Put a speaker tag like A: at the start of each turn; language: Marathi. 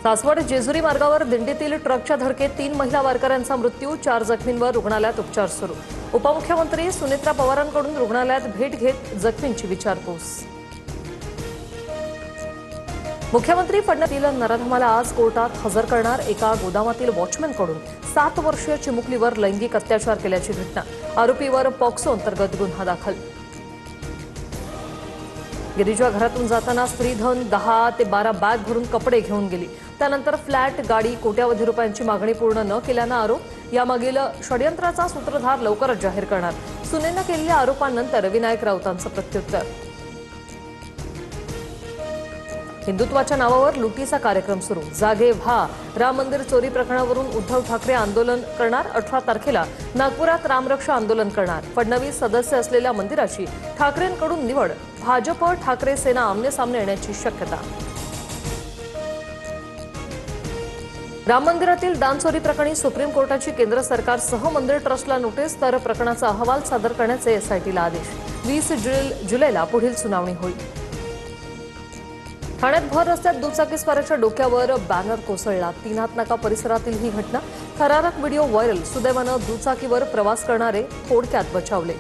A: सासवड जेजुरी मार्गावर दिंडीतील ट्रकच्या धडकेत 3 महिला वारकऱ्यांचा मृत्यू, 4 जखमींवर रुग्णालयात उपचार सुरू। उपमुख्यमंत्री सुनेत्रा पवारांकडून रुग्णालयात भेट घेत जखमींची विचारपूस। मुख्यमंत्री फडणवीस नराधमाला आज कोर्टात हजर करणार। एका गोदामातील वॉचमॅनकडून 7 वर्षीय चिमुकलीवर लैंगिक अत्याचार केल्याची घटना। आरोपीवर पॉक्सो अंतर्गत गुन्हा दाखल। गिरीजा घरातून जाताना स्त्री धन 10 ते 12 बॅग भरून कपडे घेऊन गेली। त्यानंतर फ्लॅट, गाडी, कोट्यावधी रुपयांची मागणी पूर्ण न केल्यानं आरोप। यामागील षडयंत्राचा सूत्रधार लवकरच जाहीर करणार। सुनेनं केलेल्या आरोपांनंतर विनायक राऊतांचं प्रत्युत्तर। हिंदुत्वाच्या नावावर लुटीचा कार्यक्रम सुरू। जागे व्हा। राम मंदिर चोरी प्रकरणावरून उद्धव ठाकरे आंदोलन करणार। 18 तारखेला नागपुरात रामरक्षा आंदोलन करणार। फडणवीस सदस्य असलेल्या मंदिराची ठाकरेंकडून निवड। भाजप ठाकरे सेना आमने-सामने येण्याची शक्यता। राम मंदिरातील दानचोरी प्रकरणी सुप्रीम कोर्टाची केंद्र सरकारसह मंदिर ट्रस्टला नोटीस। तर प्रकरणाचा अहवाल सादर करण्याचे एसआयटीला आदेश। 20 जुलैला पुढील सुनावणी होईल। ठाण्यात भर रस्त्यात दुचाकीस्वाराच्या डोक्यावर बॅनर कोसळला। 3 हात नाका परिसरातील ही घटना। थरारक व्हिडिओ व्हायरल। सुदैवानं दुचाकीवर प्रवास करणारे थोडक्यात बचावले।